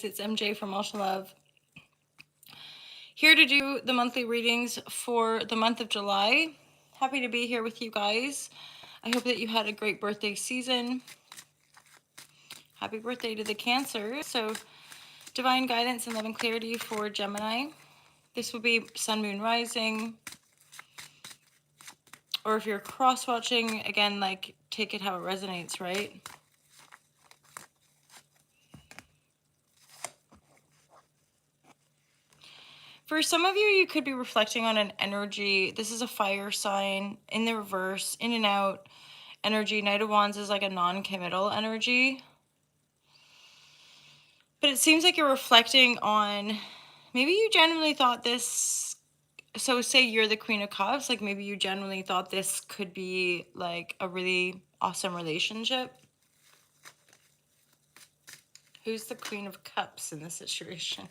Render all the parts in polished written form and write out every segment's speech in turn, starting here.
It's MJ from Ultra Love. Here to do the monthly readings for the month of July. Happy to be here with you guys. I hope that you had a great birthday season. Happy birthday to the Cancer. So, divine guidance and love and clarity for Gemini. This will be Sun, Moon, Rising. Or if you're cross-watching, again, like, take it how it resonates, right? For some of you, you could be reflecting on an energy. This is a fire sign in the reverse, in and out energy. Knight of Wands is like a non-committal energy. But it seems like you're reflecting on, maybe you genuinely thought this, so say you're the Queen of Cups, like maybe you genuinely thought this could be like a really awesome relationship. Who's the Queen of Cups in this situation?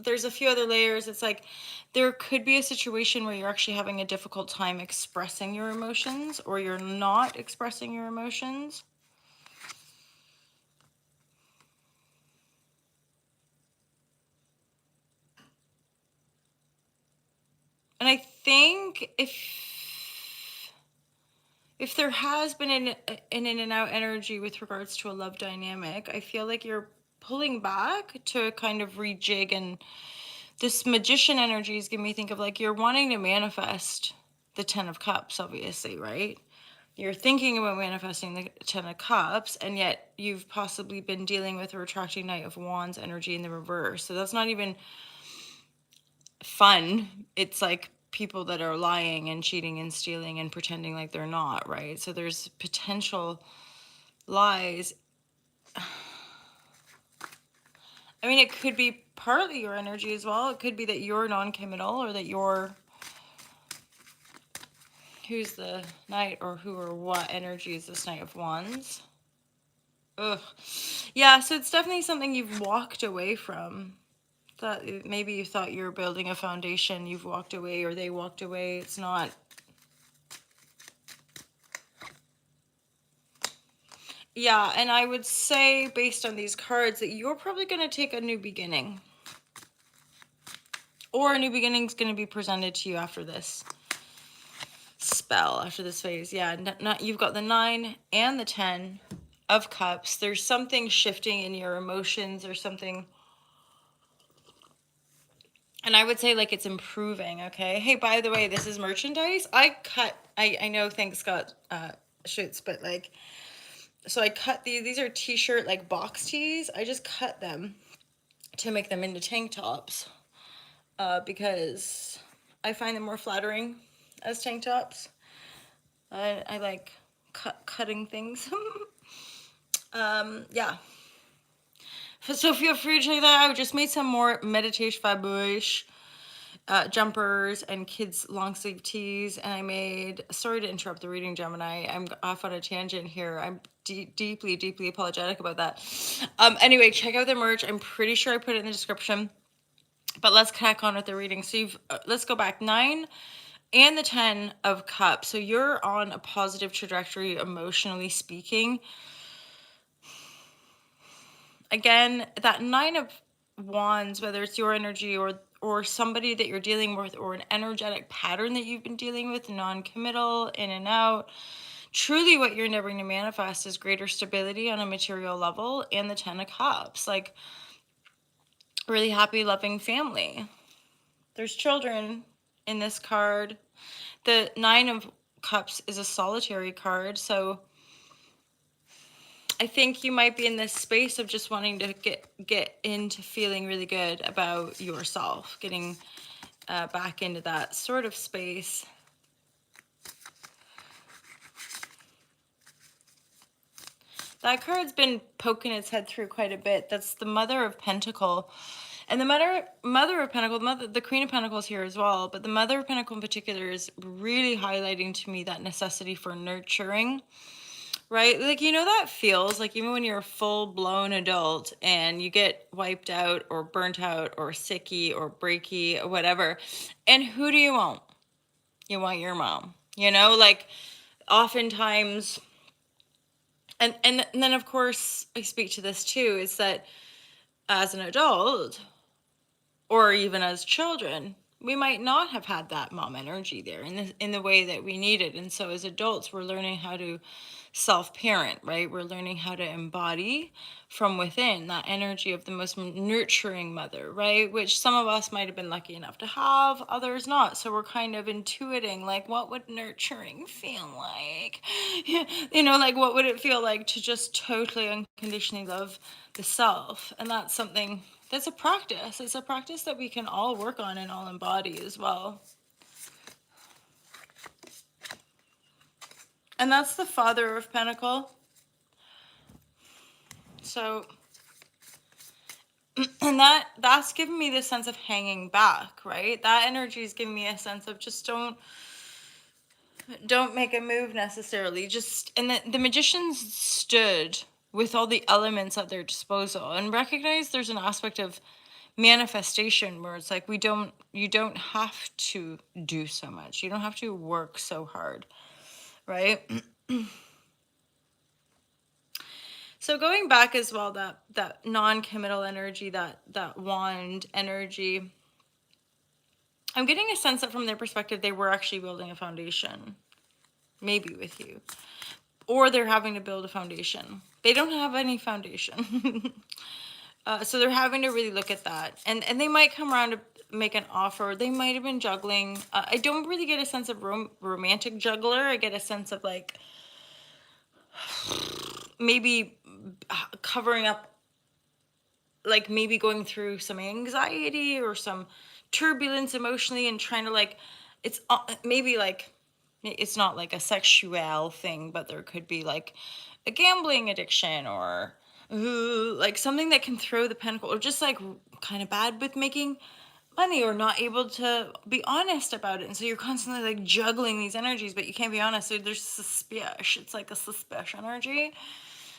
There's a few other layers. It's like there could be a situation where you're actually having a difficult time expressing your emotions, or you're not expressing your emotions. And I think if there has been an in and out energy with regards to a love dynamic, I feel like you're pulling back to kind of rejig. And this magician energy is giving me think of like you're wanting to manifest the 10 of Cups, obviously, right? You're thinking about manifesting the 10 of Cups, and yet you've possibly been dealing with a retracting Knight of Wands energy in the reverse. So that's not even fun. It's like people that are lying and cheating and stealing and pretending like they're not, right? So there's potential lies. I mean, it could be partly your energy as well. It could be that you're non-committal, or that you're, who's the Knight, or who or what energy is this Knight of Wands? Ugh. Yeah, so it's definitely something you've walked away from. That maybe you thought you were building a foundation, you've walked away, or they walked away. It's not. Yeah, and I would say, based on these cards, that you're probably going to take a new beginning. Or a new beginning is going to be presented to you after this spell, after this phase. Yeah, you've got the 9 and the 10 of Cups. There's something shifting in your emotions, or something. And I would say like it's improving, okay? Hey, by the way, this is merchandise. I know things got shoots, but like, so I cut these are t-shirt like box tees. I just cut them to make them into tank tops because I find them more flattering as tank tops. I like cutting things. Yeah. So feel free to check that out. I just made some more meditation fabuish jumpers and kids long sleeve tees, and I made, sorry to interrupt the reading, Gemini, I'm off on a tangent here. I'm deeply apologetic about that. Anyway, check out the merch. I'm pretty sure I put it in the description, but let's crack on with the reading. So let's go back. 9 and the 10 of Cups. So you're on a positive trajectory, emotionally speaking. Again, that 9 of Wands, whether it's your energy or somebody that you're dealing with, or an energetic pattern that you've been dealing with, non-committal, in and out, truly what you're endeavoring to manifest is greater stability on a material level, and the 10 of Cups, like really happy, loving family. There's children in this card. The 9 of Cups is a solitary card, so I think you might be in this space of just wanting to get into feeling really good about yourself, getting back into that sort of space. That card's been poking its head through quite a bit. That's the Mother of Pentacle. And the Mother of Pentacle, the Queen of Pentacles here as well, but the Mother of Pentacle in particular is really highlighting to me that necessity for nurturing. Right? Like, you know, that feels like even when you're a full-blown adult and you get wiped out or burnt out or sicky or breaky or whatever. And who do you want? You want your mom. You know, like oftentimes, and then of course I speak to this too, is that as an adult or even as children, we might not have had that mom energy there in the way that we needed. And so as adults, we're learning how to self-parent, right? We're learning how to embody from within that energy of the most nurturing mother, right? Which some of us might have been lucky enough to have, others not. So we're kind of intuiting, like, what would nurturing feel like? Like, what would it feel like to just totally unconditionally love the self? And that's something that's a practice. It's a practice that we can all work on and all embody as well. And that's the Father of Pentacle. So, and that's given me this sense of hanging back, right? That energy is giving me a sense of just don't make a move necessarily. Just, and the magicians stood with all the elements at their disposal and recognized there's an aspect of manifestation where it's like you don't have to do so much. You don't have to work so hard, right? So going back as well, that non-committal energy, that wand energy, I'm getting a sense that from their perspective, they were actually building a foundation, maybe with you, or they're having to build a foundation. They don't have any foundation. So they're having to really look at that, and they might come around to make an offer. They might have been juggling. I don't really get a sense of romantic juggler. I get a sense of like maybe covering up, like maybe going through some anxiety or some turbulence emotionally and trying to like, it's maybe like, it's not like a sexual thing, but there could be like a gambling addiction or like something that can throw the pentacle, or just like kind of bad with making money or not able to be honest about it. And so you're constantly like juggling these energies, but you can't be honest. So there's suspicion. It's like a suspicion energy.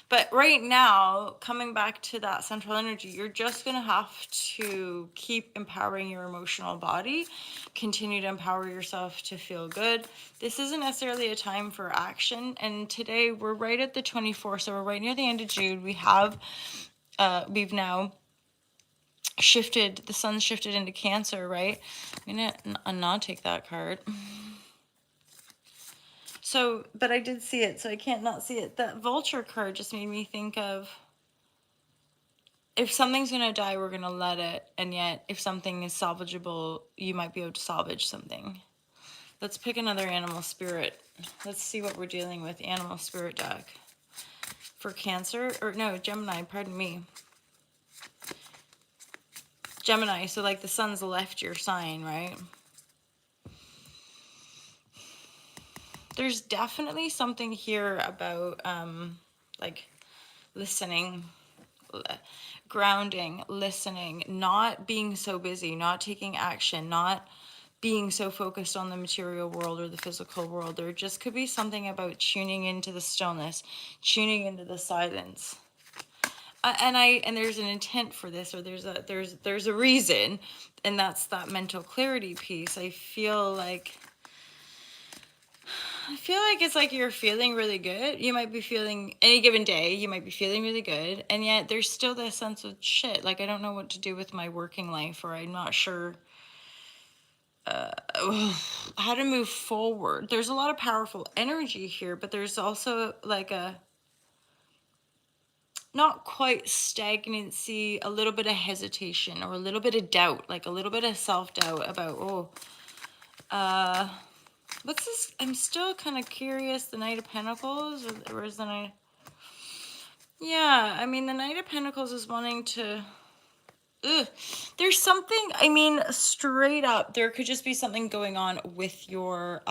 But right now, coming back to that central energy, you're just going to have to keep empowering your emotional body, continue to empower yourself to feel good. This isn't necessarily a time for action. And today we're right at the 24th, so we're right near the end of June. We've now shifted, the sun's shifted into Cancer, right? I'm going to not take that card. So, but I did see it, so I can't not see it. That vulture card just made me think of, if something's going to die, we're going to let it. And yet, if something is salvageable, you might be able to salvage something. Let's pick another animal spirit. Let's see what we're dealing with. Animal spirit deck. For Cancer, or no, Gemini, pardon me. Gemini, so like the sun's left your sign, right? There's definitely something here about like listening, grounding, listening, not being so busy, not taking action, not being so focused on the material world or the physical world. There just could be something about tuning into the stillness, tuning into the silence. And there's an intent for this, or there's a reason, and that's that mental clarity piece. I feel like it's like you're feeling really good. You might be feeling, any given day, you might be feeling really good. And yet there's still this sense of shit. Like, I don't know what to do with my working life, or I'm not sure how to move forward. There's a lot of powerful energy here, but there's also like a not quite stagnancy, a little bit of hesitation, or a little bit of doubt, like a little bit of self-doubt about, what's this? I'm still kind of curious. The Knight of Pentacles, or is the Knight? Yeah, I mean, the Knight of Pentacles is wanting to... Ugh. There's something, I mean, straight up, there could just be something going on with your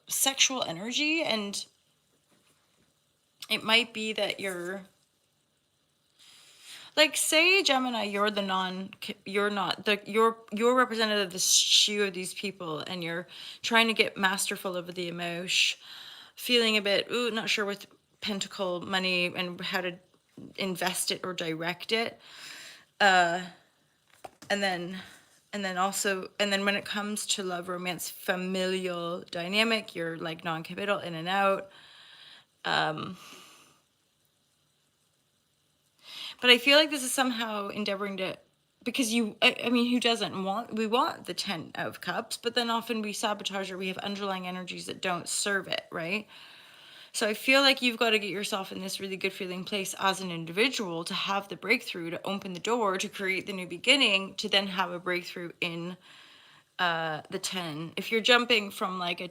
sexual energy, and it might be that you're... Like, say, Gemini, you're you're representative of the shoe of these people, and you're trying to get masterful over the emotion, feeling a bit, not sure with pentacle money and how to invest it or direct it. And then And then also, and then when it comes to love, romance, familial dynamic, you're like non-committal, in and out. But I feel like this is somehow endeavoring to, because I mean, who doesn't want, we want the 10 of cups, but then often we sabotage, or we have underlying energies that don't serve it, right? So I feel like you've got to get yourself in this really good feeling place as an individual to have the breakthrough, to open the door, to create the new beginning, to then have a breakthrough in the 10. If you're jumping from like a,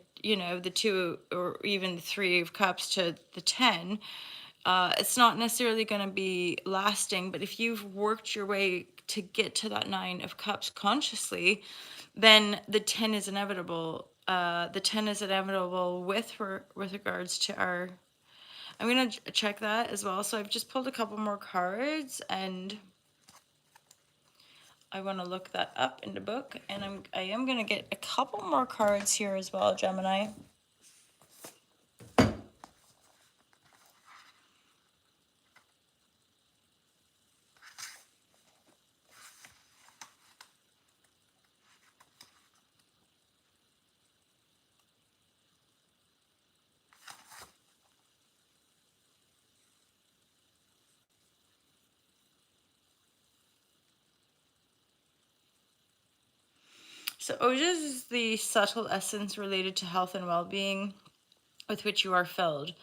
the 2 or even the 3 of cups to the 10, it's not necessarily going to be lasting. But if you've worked your way to get to that 9 of cups consciously, then the 10 is inevitable. The 10 is inevitable with regards to our. I'm going to check that as well. So I've just pulled a couple more cards, and I want to look that up in the book, and I am going to get a couple more cards here as well, Gemini. So ojas is the subtle essence related to health and well-being with which you are filled.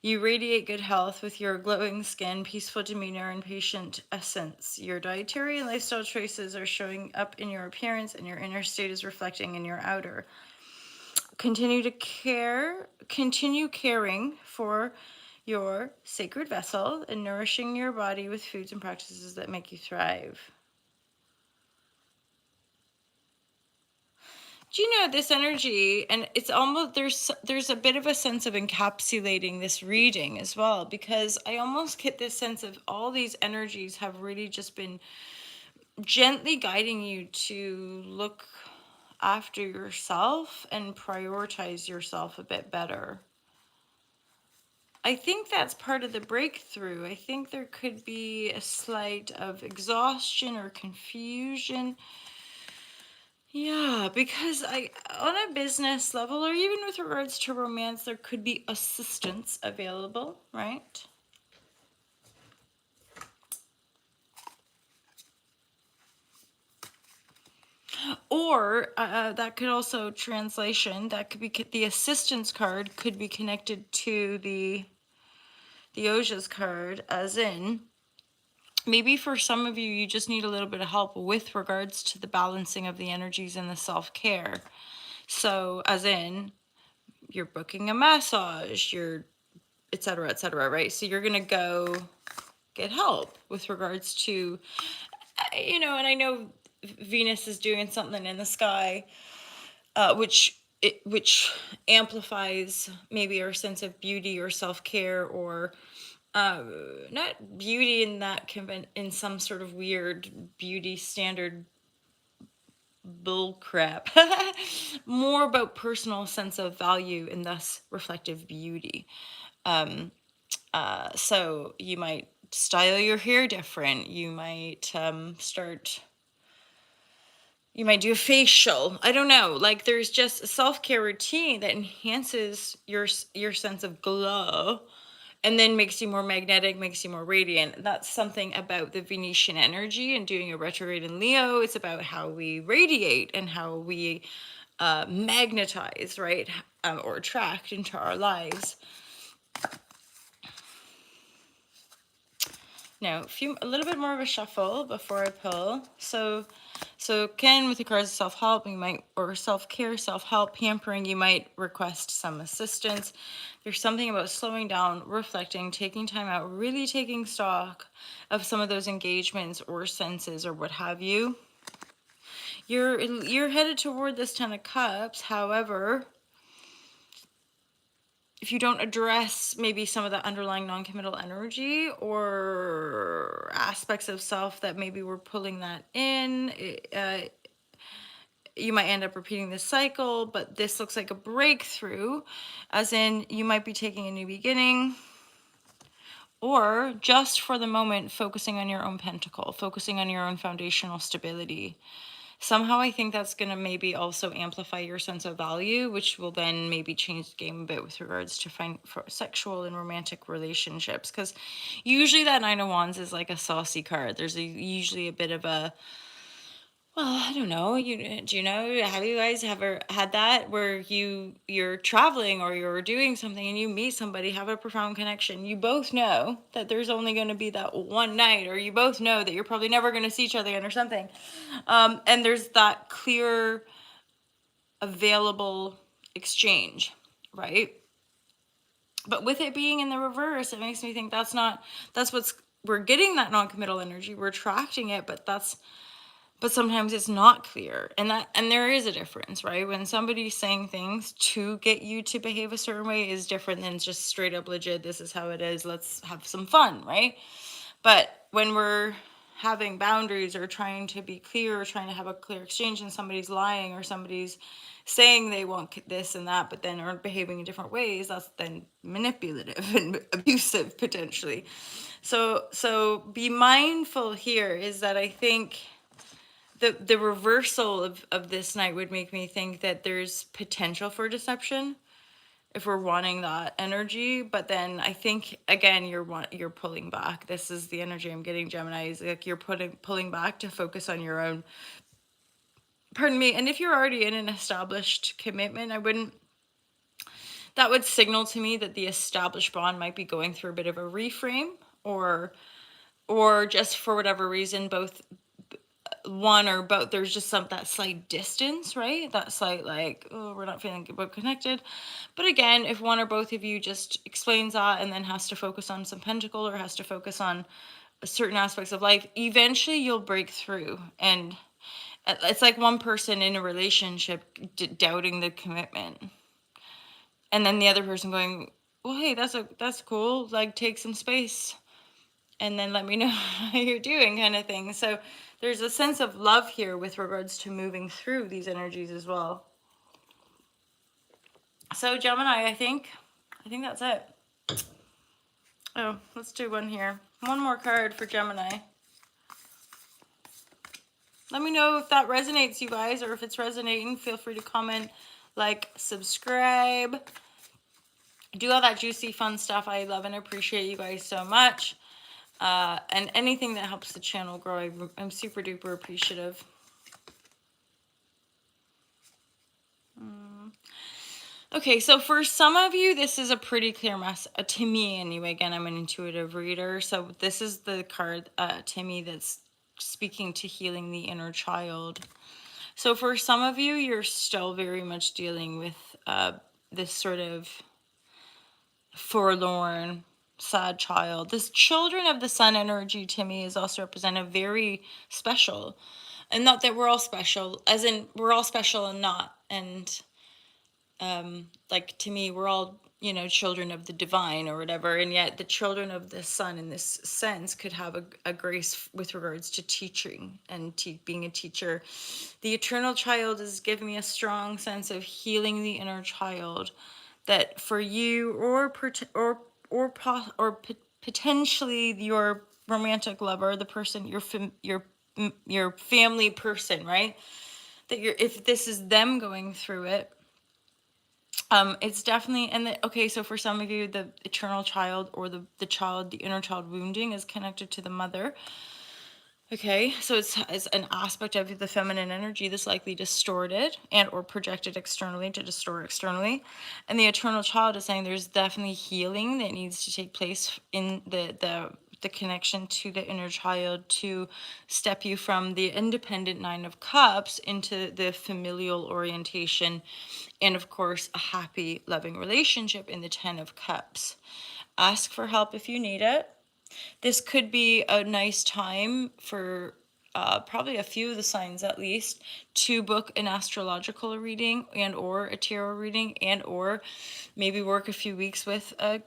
You radiate good health with your glowing skin, peaceful demeanor, and patient essence. Your dietary and lifestyle choices are showing up in your appearance, and your inner state is reflecting in your outer. Continue caring for your sacred vessel and nourishing your body with foods and practices that make you thrive. Do you know this energy, and it's almost, there's a bit of a sense of encapsulating this reading as well, because I almost get this sense of all these energies have really just been gently guiding you to look after yourself and prioritize yourself a bit better. I think that's part of the breakthrough. I think there could be a slight of exhaustion or confusion. Yeah, because on a business level, or even with regards to romance, there could be assistance available, right? Or that could also, translation, that could be, the assistance card could be connected to the Oja's card, as in, maybe for some of you, you just need a little bit of help with regards to the balancing of the energies and the self-care. So, as in, you're booking a massage, you're et cetera, right? So you're going to go get help with regards to, and I know Venus is doing something in the sky, which amplifies maybe our sense of beauty or self-care, or not beauty in that in some sort of weird beauty standard bull crap. More about personal sense of value and thus reflective beauty. So you might style your hair different. You might you might do a facial. I don't know. Like, there's just a self-care routine that enhances your sense of glow, and then makes you more magnetic, makes you more radiant. That's something about the Venetian energy and doing a retrograde in Leo. It's about how we radiate and how we magnetize, right? Or attract into our lives. Now, a little bit more of a shuffle before I pull. So Ken, with regards to self-help, you might, or self-care, self-help, pampering, you might request some assistance. There's something about slowing down, reflecting, taking time out, really taking stock of some of those engagements or senses or what have you. You're headed toward this 10 of Cups. However, if you don't address maybe some of the underlying non-committal energy or aspects of self that maybe we're pulling that in, you might end up repeating this cycle. But this looks like a breakthrough, as in you might be taking a new beginning, or just for the moment focusing on your own pentacle, focusing on your own foundational stability. somehow I think that's going to maybe also amplify your sense of value, which will then maybe change the game a bit with regards to for sexual and romantic relationships. Because usually that Nine of Wands is like a saucy card. There's usually a bit of a, well, I don't know. Do you know? Have you guys ever had that where you're traveling or you're doing something and you meet somebody, have a profound connection? You both know that there's only going to be that one night, or you both know that you're probably never going to see each other again or something. And there's that clear, available exchange, right? But with it being in the reverse, it makes me think that's what's, we're getting that non-committal energy, we're attracting it, but sometimes it's not clear, and there is a difference, right? When somebody's saying things to get you to behave a certain way is different than just straight up legit, this is how it is, let's have some fun, right? But when we're having boundaries or trying to be clear or trying to have a clear exchange, and somebody's lying or somebody's saying they want this and that but then are behaving in different ways, that's then manipulative and abusive potentially. So be mindful here, is that I think the reversal of this night would make me think that there's potential for deception if we're wanting that energy. But then I think again you're pulling back. This is the energy I'm getting, Gemini, is like you're pulling back to focus on your own, pardon me. And if you're already in an established commitment, that would signal to me that the established bond might be going through a bit of a reframe, or just for whatever reason both, one or both, there's just that slight distance, right? That slight, like, oh, we're not feeling connected. But again, if one or both of you just explains that and then has to focus on some pentacle or has to focus on certain aspects of life, eventually you'll break through. And it's like one person in a relationship doubting the commitment, and then the other person going, well, hey, that's cool, like, take some space and then let me know how you're doing, kind of thing. So there's a sense of love here with regards to moving through these energies as well. So Gemini, I think that's it. Oh, let's do one here. One more card for Gemini. Let me know if that resonates, you guys, or if it's resonating. Feel free to comment, like, subscribe, do all that juicy, fun stuff. I love and appreciate you guys so much. And anything that helps the channel grow, I'm super duper appreciative. Okay, so for some of you, this is a pretty clear mess, to me anyway. Again, I'm an intuitive reader, so this is the card to me that's speaking to healing the inner child. So for some of you, you're still very much dealing with this sort of forlorn, sad child. This children of the sun energy to me is also represented very special. And not that we're all special, as in we're all special and not. And like, to me, we're all, children of the divine or whatever. And yet the children of the sun in this sense could have a grace with regards to teaching and being a teacher. The eternal child is giving me a strong sense of healing the inner child, that for you or potentially your romantic lover, the person, your family person, right? That if this is them going through it, it's definitely, okay, so for some of you, the eternal child or the inner child wounding is connected to the mother. Okay, so it's an aspect of the feminine energy that's likely distorted and or projected externally to distort externally. And the eternal child is saying there's definitely healing that needs to take place in the connection to the inner child, to step you from the independent Nine of Cups into the familial orientation, and of course a happy, loving relationship in the Ten of Cups. Ask for help if you need it. This could be a nice time for probably a few of the signs at least to book an astrological reading and or a tarot reading, and or maybe work a few weeks with a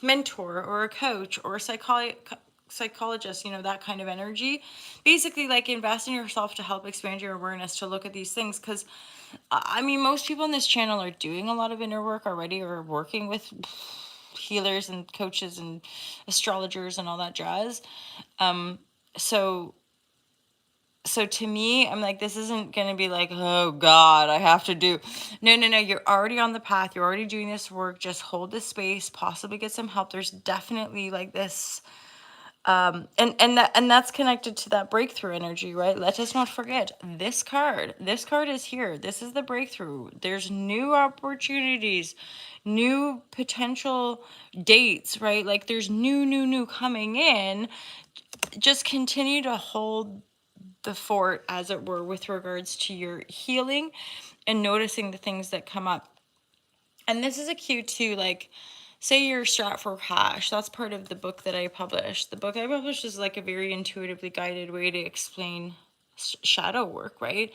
mentor or a coach or a psychologist, that kind of energy. Basically, like, invest in yourself to help expand your awareness to look at these things, because I mean, most people on this channel are doing a lot of inner work already, or working with healers and coaches and astrologers and all that jazz. So So to me, I'm like, this isn't going to be like, oh God, I have to do. No, no, no. You're already on the path. You're already doing this work. Just hold this space, possibly get some help. There's definitely like this, and that's connected to that breakthrough energy, right? Let us not forget this card. This card is here. This is the breakthrough. There's new opportunities, new potential dates, right? Like there's new coming in. Just continue to hold the fort, as it were, with regards to your healing and noticing the things that come up. And this is a cue too, like, say you're strapped for cash. That's part of the book that I published. The book I published is like a very intuitively guided way to explain shadow work, right?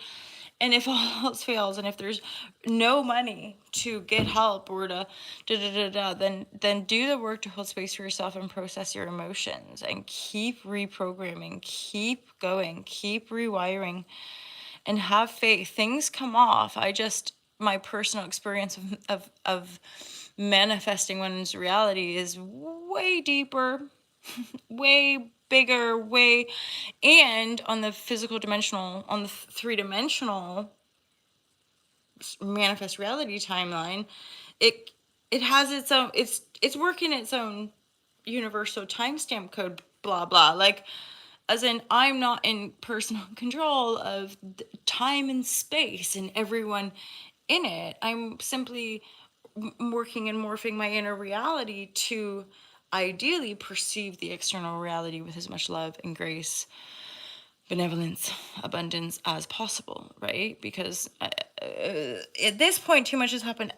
And if all else fails, and if there's no money to get help or to then do the work to hold space for yourself and process your emotions and keep reprogramming, keep going, keep rewiring, and have faith. Things come off. My personal experience of manifesting one's reality is way deeper, way bigger, way, and on the physical dimensional, on the three-dimensional manifest reality timeline, it it has its own, it's working its own universal timestamp code, blah blah, like, as in, I'm not in personal control of time and space and everyone in it. I'm simply working and morphing my inner reality to ideally perceive the external reality with as much love and grace, benevolence, abundance as possible, right? Because at this point, too much has happened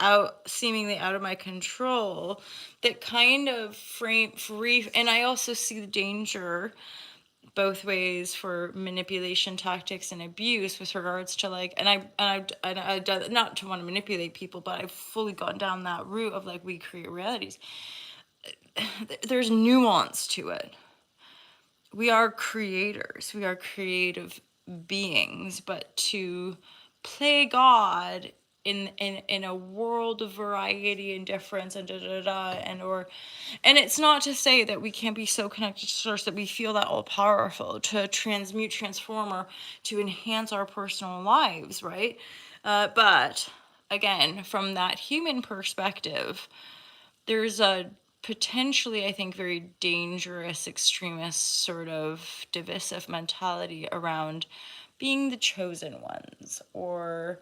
seemingly out of my control, that kind of free. And I also see the danger both ways for manipulation tactics and abuse with regards to, like, and I not to want to manipulate people, but I've fully gone down that route of like, we create realities. There's nuance to it. We are creators, we are creative beings, but to play God in a world of variety and difference and and it's not to say that we can't be so connected to source that we feel that all powerful to transmute, transform, or to enhance our personal lives, right? But again, from that human perspective, there's a potentially, I think, very dangerous, extremist, sort of divisive mentality around being the chosen ones or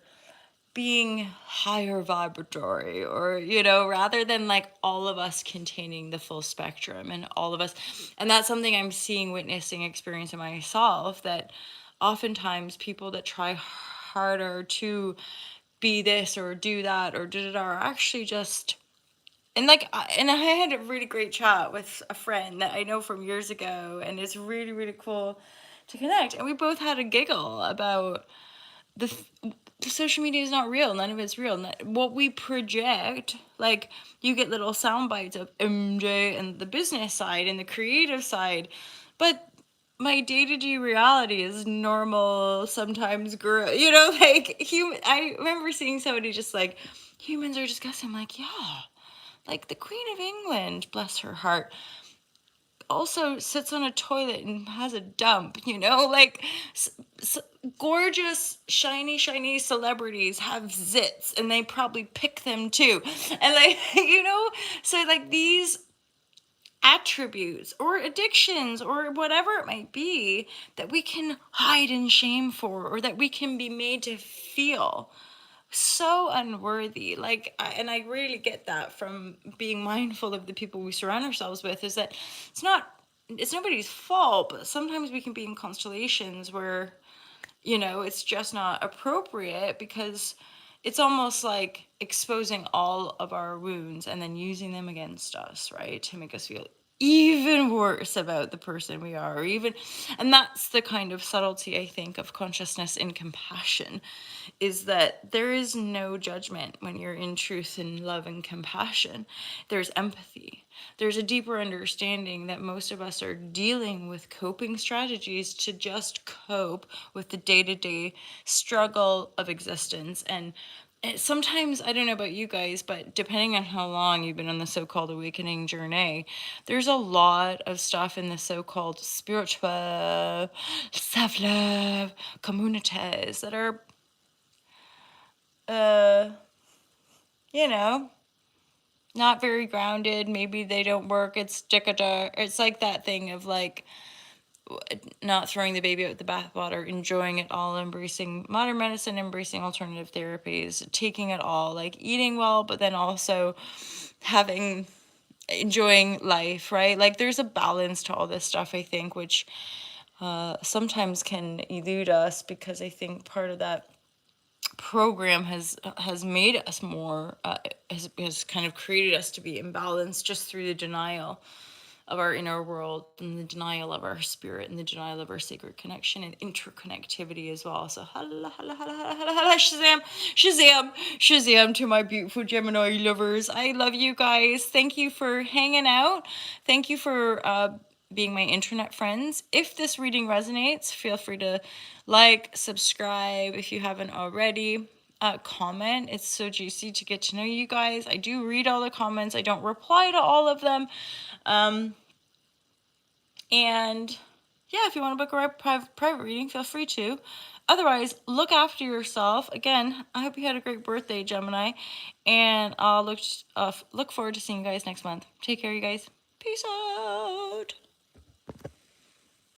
being higher vibratory, or, rather than like all of us containing the full spectrum and all of us. And that's something I'm seeing, witnessing, experiencing myself, that oftentimes people that try harder to be this or do that or are actually just, and like, and I had a really great chat with a friend that I know from years ago, and it's really, really cool to connect. And we both had a giggle about the social media is not real. None of it's real. What we project, like, you get little sound bites of MJ and the business side and the creative side, but my day-to-day reality is normal, sometimes like human. I remember seeing somebody just like, humans are disgusting. I'm like, yeah, like the Queen of England, bless her heart, also sits on a toilet and has a dump, like, s- gorgeous, shiny celebrities have zits and they probably pick them too. And like, so like these attributes or addictions or whatever it might be that we can hide in shame for, or that we can be made to feel so unworthy, like, and I really get that from being mindful of the people we surround ourselves with, is that it's nobody's fault, but sometimes we can be in constellations where, it's just not appropriate, because it's almost like exposing all of our wounds and then using them against us, right? To make us feel even worse about the person we are, or even, and that's the kind of subtlety, I think, of consciousness and compassion, is that there is no judgment when you're in truth and love and compassion. There's empathy. There's a deeper understanding that most of us are dealing with coping strategies to just cope with the day-to-day struggle of existence, and sometimes, I don't know about you guys, but depending on how long you've been on the so-called awakening journey, there's a lot of stuff in the so-called spiritual self-love communities that are, uh, you know, not very grounded. Maybe they don't work. It's like that thing of like not throwing the baby out with the bathwater, enjoying it all, embracing modern medicine, embracing alternative therapies, taking it all, like eating well, but then also having enjoying life, right? Like there's a balance to all this stuff, I think, which sometimes can elude us because I think part of that program has made us more has kind of created us to be imbalanced just through the denial of our inner world and the denial of our spirit and the denial of our sacred connection and interconnectivity as well. So holla, holla, holla, holla, holla, holla, shazam, shazam, shazam to my beautiful Gemini lovers. I love you guys. Thank you for hanging out. Thank you for being my internet friends. If this reading resonates, feel free to like, subscribe if you haven't already. Comment. It's so juicy to get to know you guys. I do read all the comments. I don't reply to all of them. And yeah, if you want to book a private reading, feel free to. Otherwise, look after yourself. Again, I hope you had a great birthday, Gemini. And I'll look forward to seeing you guys next month. Take care, you guys. Peace out.